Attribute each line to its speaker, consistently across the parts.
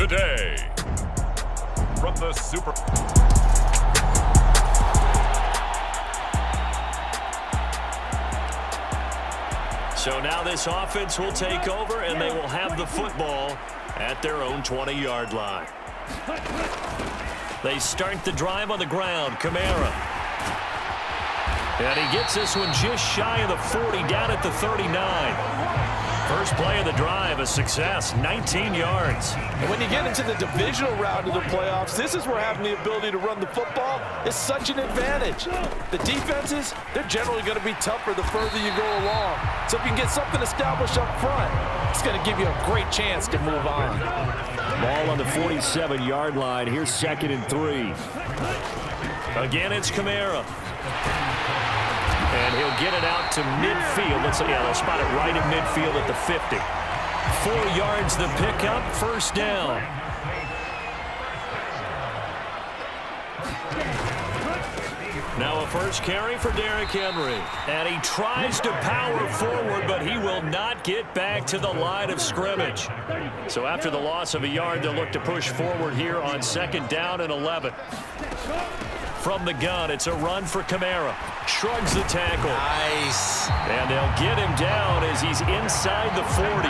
Speaker 1: Today, from the Super...
Speaker 2: So now this offense will take over, and they will have the football at their own 20-yard line. They start the drive on the ground. Kamara. And he gets this one just shy of the 40, down at the 39. First play of the drive, a success, 19 yards.
Speaker 3: And when you get into the divisional round of the playoffs, this is where having the ability to run the football is such an advantage. The defenses, they're generally going to be tougher the further you go along. So if you can get something established up front, it's going to give you a great chance to move on.
Speaker 2: Ball on the 47-yard line. Here's 2nd and 3. Again, it's Kamara. And he'll get it out to midfield. Let's see, yeah, they'll spot it right in midfield at the 50. 4 yards the pickup, first down. Now a first carry for Derrick Henry. And he tries to power forward, but he will not get back to the line of scrimmage. So after the loss of a yard, they'll look to push forward here on 2nd down and 11. From the gun, it's a run for Kamara. Shrugs the tackle.
Speaker 3: Nice.
Speaker 2: And they'll get him down as he's inside the 40.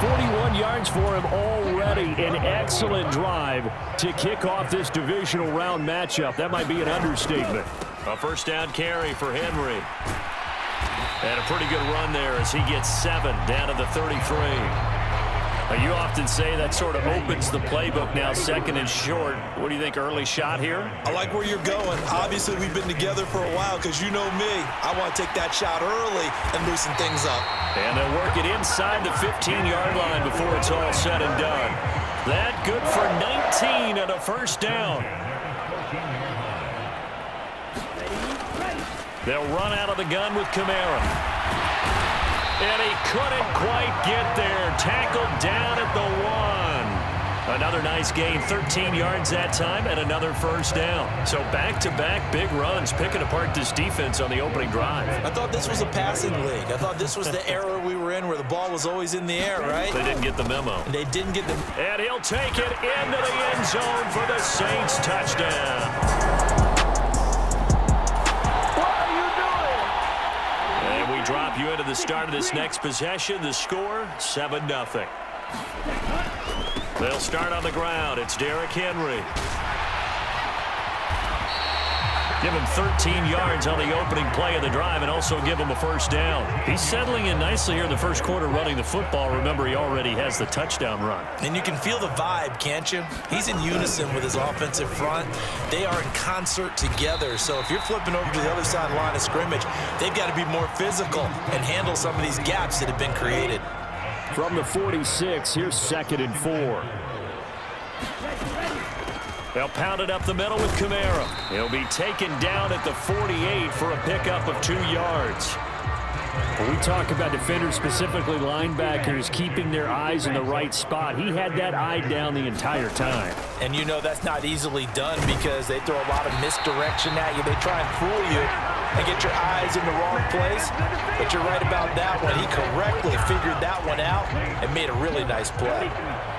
Speaker 2: 41 yards for him already. An excellent drive to kick off this divisional round matchup. That might be an understatement. A first down carry for Henry. And a pretty good run there as he gets 7 down to the 33. You often say that sort of opens the playbook now, 2nd and short. What do you think, early shot here?
Speaker 4: I like where you're going. Obviously, we've been together for a while because you know me. I want to take that shot early and loosen things up.
Speaker 2: And they'll work it inside the 15-yard line before it's all said and done. That good for 19 and a first down. They'll run out of the gun with Kamara. And he couldn't quite get there. Tackled down at the 1. Another nice gain, 13 yards that time, and another first down. So back-to-back big runs, picking apart this defense on the opening drive.
Speaker 4: I thought this was a passing league. I thought this was the era we were in where the ball was always in the air, right?
Speaker 2: They didn't get the memo.
Speaker 4: They didn't get the...
Speaker 2: And he'll take it into the end zone for the Saints touchdown. Drop you into the start of this next possession. The score, 7-0. They'll start on the ground. It's Derrick Henry. Give him 13 yards on the opening play of the drive and also give him a first down. He's settling in nicely here in the first quarter running the football. Remember, he already has the touchdown run.
Speaker 4: And you can feel the vibe, can't you? He's in unison with his offensive front. They are in concert together. So if you're flipping over to the other side of the line of scrimmage, they've got to be more physical and handle some of these gaps that have been created.
Speaker 2: From the 46, here's 2nd and 4. They'll pound it up the middle with Kamara. He'll be taken down at the 48 for a pickup of 2 yards. When we talk about defenders, specifically linebackers, keeping their eyes in the right spot, he had that eye down the entire time.
Speaker 4: And you know that's not easily done because they throw a lot of misdirection at you. They try and fool you and get your eyes in the wrong place. But you're right about that one. He correctly figured that one out and made a really nice play.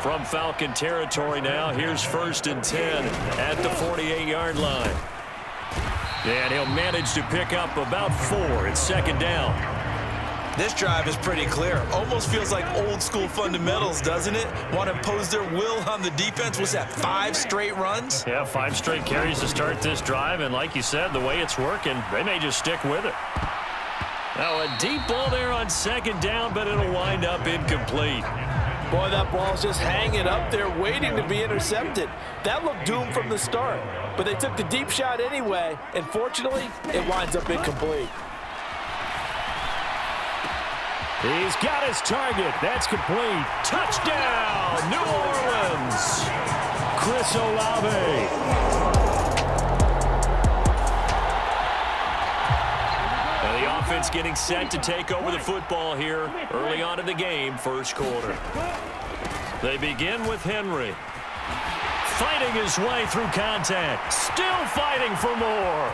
Speaker 2: From Falcon territory now, here's 1st and 10 at the 48-yard line. And he'll manage to pick up about 4. It's 2nd down.
Speaker 4: This drive is pretty clear. Almost feels like old school fundamentals, doesn't it? Want to impose their will on the defense. What's that, 5 straight runs?
Speaker 2: Yeah, 5 straight carries to start this drive. And like you said, the way it's working, they may just stick with it. Now a deep ball there on 2nd down, but it'll wind up incomplete.
Speaker 3: Boy, that ball's just hanging up there waiting to be intercepted. That looked doomed from the start. But they took the deep shot anyway, and fortunately, it winds up incomplete.
Speaker 2: He's got his target. That's complete. Touchdown, New Orleans. Chris Olave. And the offense getting set to take over the football here early on in the game, first quarter. They begin with Henry. Fighting his way through contact. Still fighting for more.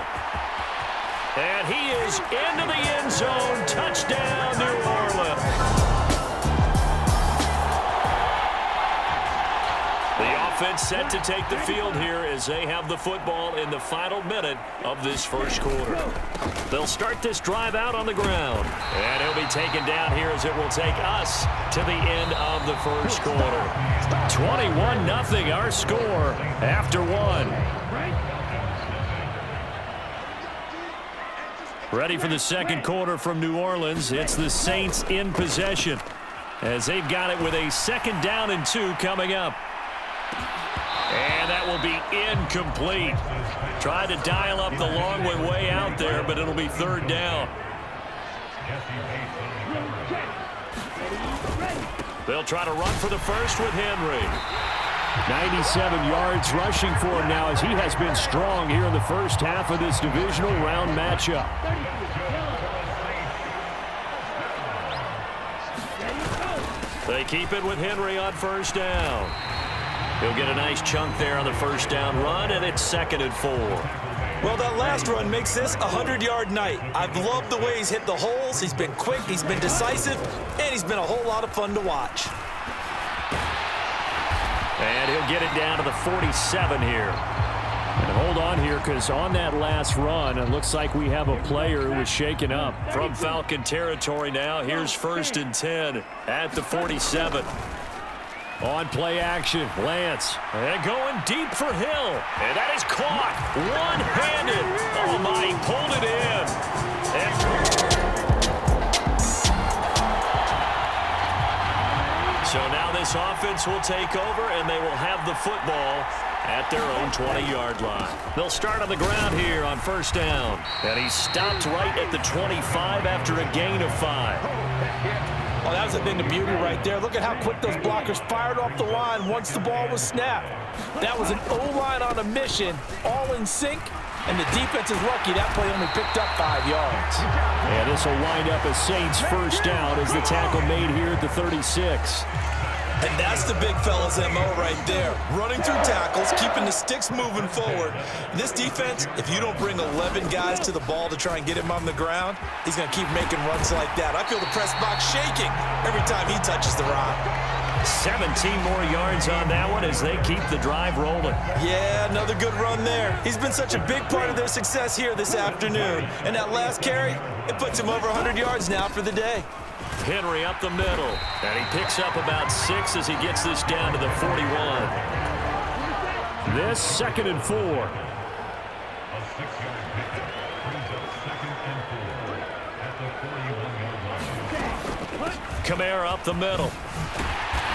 Speaker 2: And he is into the end zone. Touchdown, New Orleans. The offense set to take the field here as they have the football in the final minute of this first quarter. They'll start this drive out on the ground. And he'll be taken down here as it will take us to the end of the first quarter. 21-0 our score after one. Ready for the second quarter from New Orleans. It's the Saints in possession as they've got it with a 2nd down and 2 coming up. And that will be incomplete. Tried to dial up the long one way out there, but it'll be 3rd down. They'll try to run for the first with Henry. 97 yards rushing for him now as he has been strong here in the first half of this divisional round matchup. They keep it with Henry on 1st down. He'll get a nice chunk there on the 1st down run, and it's 2nd and 4.
Speaker 4: Well, that last run makes this a 100-yard night. I've loved the way he's hit the holes. He's been quick, he's been decisive, and he's been a whole lot of fun to watch.
Speaker 2: And he'll get it down to the 47 here. And hold on here, because on that last run, it looks like we have a player who was shaken up. From Falcon territory now, here's 1st and 10 at the 47. On play action, Lance. And going deep for Hill. And that is caught. One-handed. Oh, my, he pulled it in. So now this offense will take over, and they will have the football at their own 20-yard line. They'll start on the ground here on 1st down. And he stopped right at the 25 after a gain of 5.
Speaker 4: Oh, that was a thing of beauty right there. Look at how quick those blockers fired off the line once the ball was snapped. That was an O-line on a mission, all in sync, and the defense is lucky that play only picked up 5 yards.
Speaker 2: And this will wind up as Saints 1st down as the tackle made here at the 36.
Speaker 4: And that's the big fella's MO right there. Running through tackles, keeping the sticks moving forward. This defense, if you don't bring 11 guys to the ball to try and get him on the ground, he's going to keep making runs like that. I feel the press box shaking every time he touches the rock.
Speaker 2: 17 more yards on that one as they keep the drive rolling.
Speaker 4: Yeah, another good run there. He's been such a big part of their success here this afternoon. And that last carry, it puts him over 100 yards now for the day.
Speaker 2: Henry up the middle, and he picks up about 6 as he gets this down to the 41. This 2nd and 4. Kamara up the middle.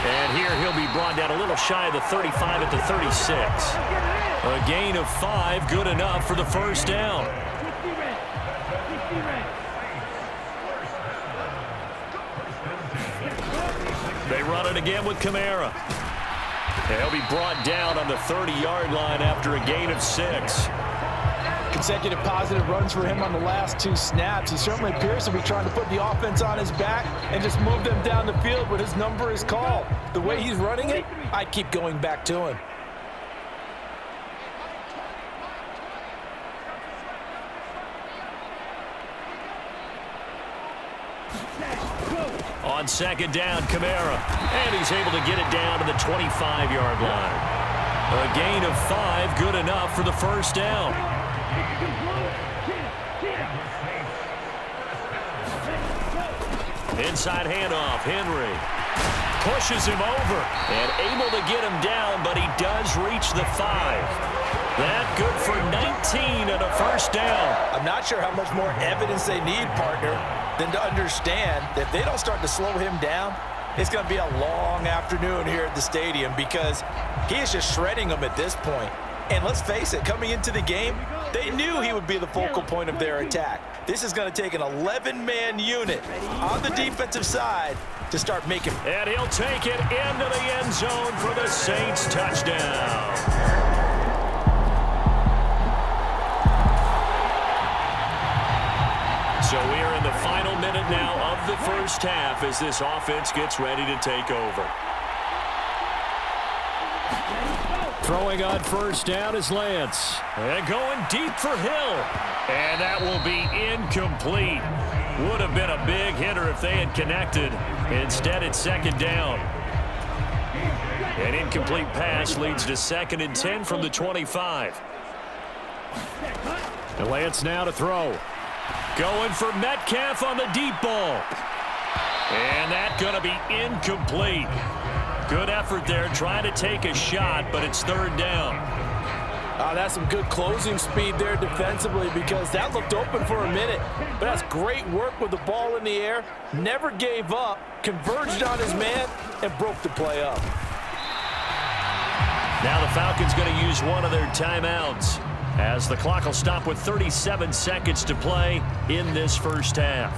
Speaker 2: And here he'll be brought down a little shy of the 35 at the 36. A gain of 5, good enough for the 1st down. They run it again with Kamara. And he'll be brought down on the 30-yard line after a gain of 6.
Speaker 4: Consecutive positive runs for him on the last 2 snaps. He certainly appears to be trying to put the offense on his back and just move them down the field when his number is called. The way he's running it, I'd keep going back to him.
Speaker 2: On 2nd down, Kamara. And he's able to get it down to the 25-yard line. A gain of 5, good enough for the 1st down. Inside handoff, Henry. Pushes him over. And able to get him down, but he does reach the 5. That good for 19 and a 1st down.
Speaker 4: I'm not sure how much more evidence they need, partner, than to understand that if they don't start to slow him down, it's going to be a long afternoon here at the stadium because he is just shredding them at this point. And let's face it, coming into the game, they knew he would be the focal point of their attack. This is going to take an 11-man unit on the defensive side to start making.
Speaker 2: And he'll take it into the end zone for the Saints touchdown. So we are in the final minute now of the first half as this offense gets ready to take over. Throwing on 1st down is Lance. And going deep for Hill. And that will be incomplete. Would have been a big hitter if they had connected. Instead, it's 2nd down. An incomplete pass leads to 2nd and 10 from the 25. And Lance now to throw. Going for Metcalf on the deep ball. And that's going to be incomplete. Good effort there trying to take a shot, but it's 3rd down.
Speaker 3: That's some good closing speed there defensively because that looked open for a minute. But that's great work with the ball in the air. Never gave up, converged on his man, and broke the play up.
Speaker 2: Now the Falcons going to use one of their timeouts as the clock will stop with 37 seconds to play in this first half.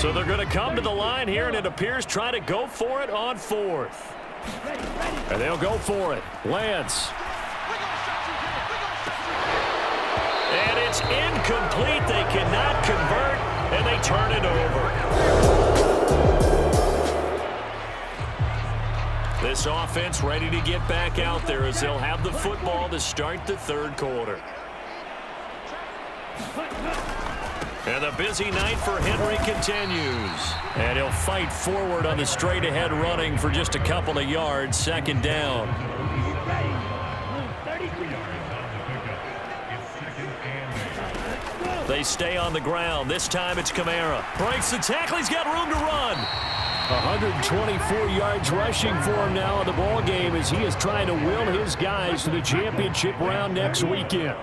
Speaker 2: So they're going to come to the line here, and it appears try to go for it on 4th. And they'll go for it. Lance. And it's incomplete. They cannot convert, and they turn it over. This offense ready to get back out there as they'll have the football to start the 3rd quarter. And the busy night for Henry continues. And he'll fight forward on the straight-ahead running for just a couple of yards. 2nd down. They stay on the ground. This time it's Kamara. Breaks the tackle. He's got room to run. 124 yards rushing for him now in the ball game as he is trying to will his guys to the championship round next weekend.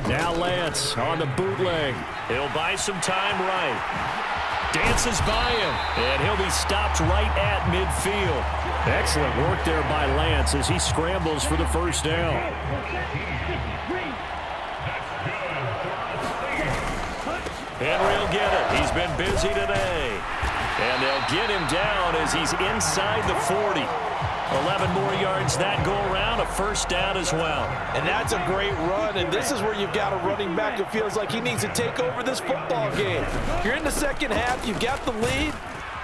Speaker 2: Now Lance on the bootleg. He'll buy some time right. Dances by him, and he'll be stopped right at midfield. Excellent work there by Lance as he scrambles for the 1st down. Henry will get it. He's been busy today. And they'll get him down as he's inside the 40. 11 more yards that go around, a 1st down as well. And that's a great run, and this is where you've got a running back who feels like he needs to take over this football game. You're in the 2nd half, you've got the lead,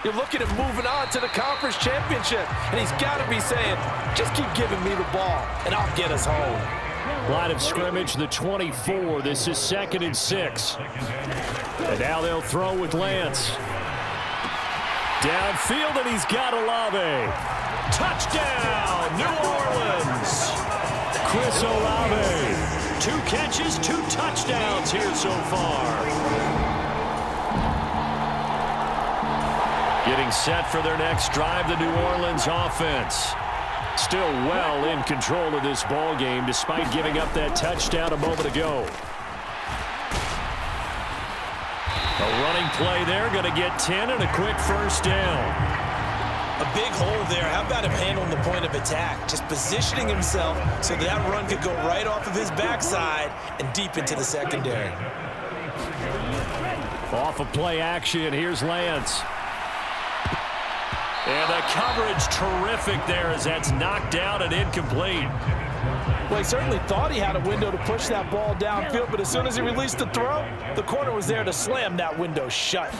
Speaker 2: you're looking at moving on to the conference championship, and he's got to be saying, just keep giving me the ball, and I'll get us home. Line of scrimmage, the 24. This is 2nd and 6. And now they'll throw with Lance. Downfield, and he's got Olave. Touchdown, New Orleans. Chris Olave. 2 catches, 2 touchdowns here so far. Getting set for their next drive, the New Orleans offense. Still well in control of this ball game despite giving up that touchdown a moment ago. A running play there, going to get 10 and a quick 1st down.
Speaker 4: A big hole there. How about him handling the point of attack? Just positioning himself so that run could go right off of his backside and deep into the secondary.
Speaker 2: Off of play action, here's Lance. And the coverage terrific there as that's knocked down and incomplete.
Speaker 3: Well, he certainly thought he had a window to push that ball downfield, but as soon as he released the throw, the corner was there to slam that window shut.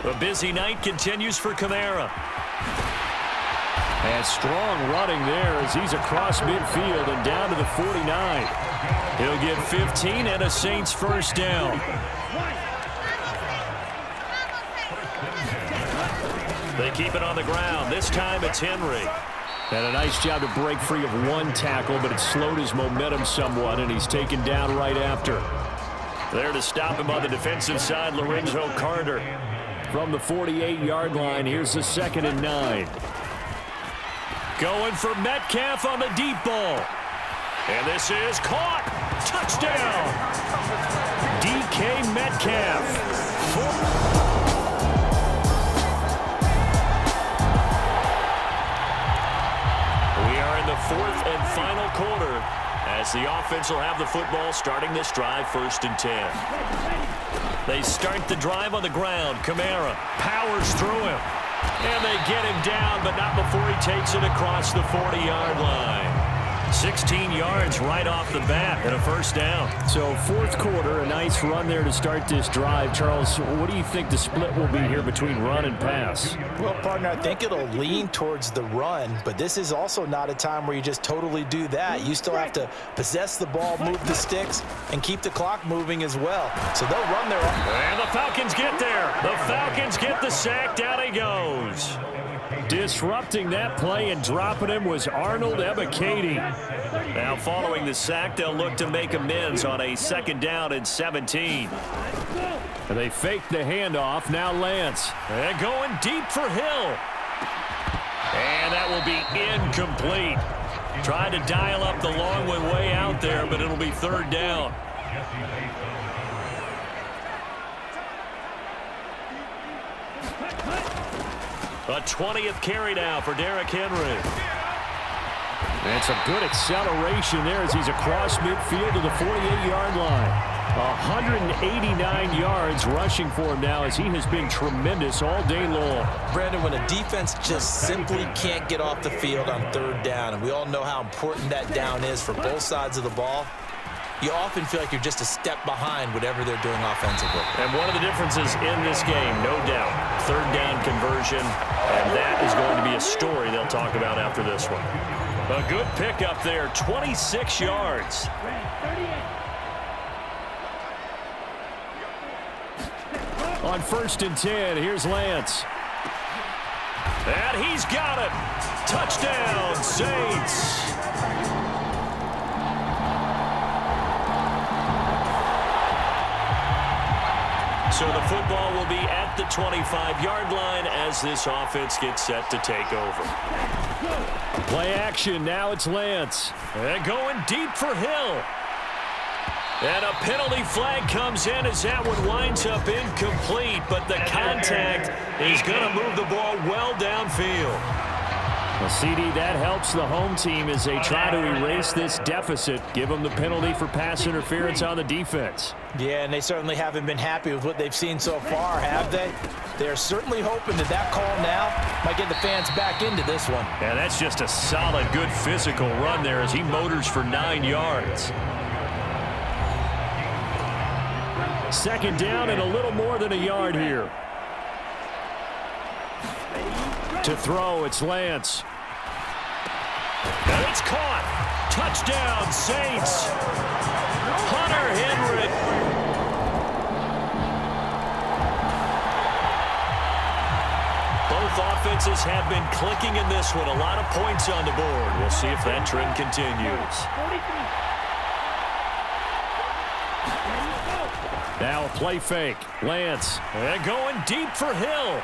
Speaker 2: The busy night continues for Kamara. And strong running there as he's across midfield and down to the 49. He'll get 15 and a Saints 1st down. They keep it on the ground. This time it's Henry. And a nice job to break free of 1 tackle, but it slowed his momentum somewhat, and he's taken down right after. There to stop him on the defensive side, Lorenzo Carter. From the 48-yard line, here's the 2nd and 9. Going for Metcalf on the deep ball. And this is caught. Touchdown. DK Metcalf. We are in the 4th and final quarter as the offense will have the football starting this drive 1st and 10. They start the drive on the ground. Kamara powers through him. And they get him down, but not before he takes it across the 40-yard line. 16 yards right off the bat and a first down. So fourth quarter, a nice run there to start this drive. Charles, what do you think the split will be here between run and pass?
Speaker 4: Well, partner, I think it'll lean towards the run, but this is also not a time where you just totally do that. You still have to possess the ball, move the sticks, and keep the clock moving as well. So they'll run their...
Speaker 2: And the Falcons get there. The Falcons get the sack. Down he goes. Disrupting that play and dropping him was Arnold Ebiketie. Now following the sack, they'll look to make amends on a second down and 17. They fake the handoff. Now Lance. And going deep for Hill. And that will be incomplete. Tried to dial up the long one way out there, but it'll be third down. A 20th carry now for Derrick Henry. And some good acceleration there as he's across midfield to the 48-yard line. 189 yards rushing for him now as he has been tremendous all day long.
Speaker 4: Brandon, when a defense just simply can't get off the field on third down, and we all know how important that down is for both sides of the ball, you often feel like you're just a step behind whatever they're doing offensively.
Speaker 2: And one of the differences in this game, no doubt, third down conversion, and that is going to be a story they'll talk about after this one. A good pickup there, 26 yards. On 1st and 10, here's Lance. And he's got it. Touchdown, Saints. So the football will be at the 25-yard line as this offense gets set to take over. Play action. Now it's Lance. And going deep for Hill. And a penalty flag comes in as that one winds up incomplete, but the contact is going to move the ball well downfield. Well, CD, that helps the home team as they try to erase this deficit, give them the penalty for pass interference on the defense.
Speaker 4: Yeah, and they certainly haven't been happy with what they've seen so far, have they? They're certainly hoping that that call now might get the fans back into this one.
Speaker 2: And that's just a solid, good physical run there as he motors for 9 yards. Second down and a little more than a yard here. To throw, it's Lance. And it's caught. Touchdown, Saints. Hunter Henry. Both offenses have been clicking in this one. A lot of points on the board. We'll see if that trend continues. Now a play fake. Lance. And going deep for Hill.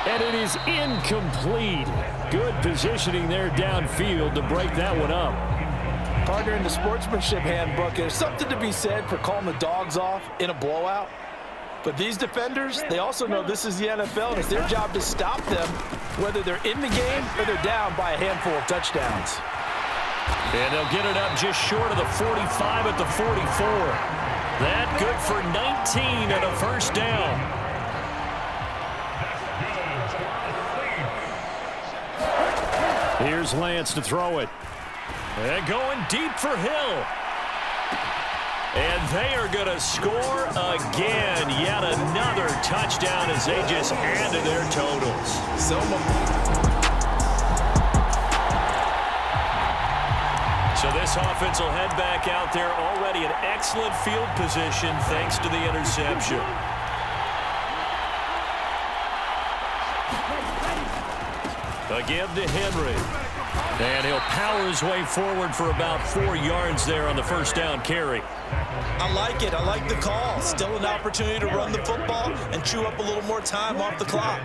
Speaker 2: And it is incomplete. Good positioning there downfield to break that one up.
Speaker 4: Partner, in the sportsmanship handbook, there's something to be said for calling the dogs off in a blowout. But these defenders, they also know this is the NFL, and it's their job to stop them, whether they're in the game or they're down by a handful of touchdowns.
Speaker 2: And they'll get it up just short of the 45 at the 44. That good for 19 and a first down. Here's Lance to throw it. And going deep for Hill. And they are going to score again. Yet another touchdown as they just add to their totals. So this offense will head back out there, already in excellent field position thanks to the interception. Again to Henry. And he'll power his way forward for about 4 yards there on the first down carry.
Speaker 4: I like it. I like the call. Still an opportunity to run the football and chew up a little more time off the clock.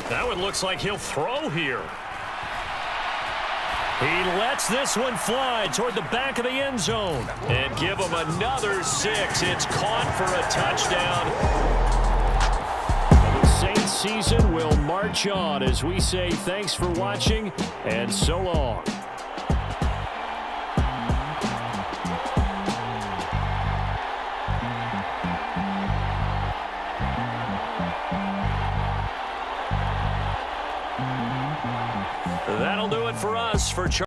Speaker 2: That one looks like he'll throw here. He lets this one fly toward the back of the end zone. And give him another 6. It's caught for a touchdown. The Saints season will march on as we say thanks for watching and so long. That'll do it for us for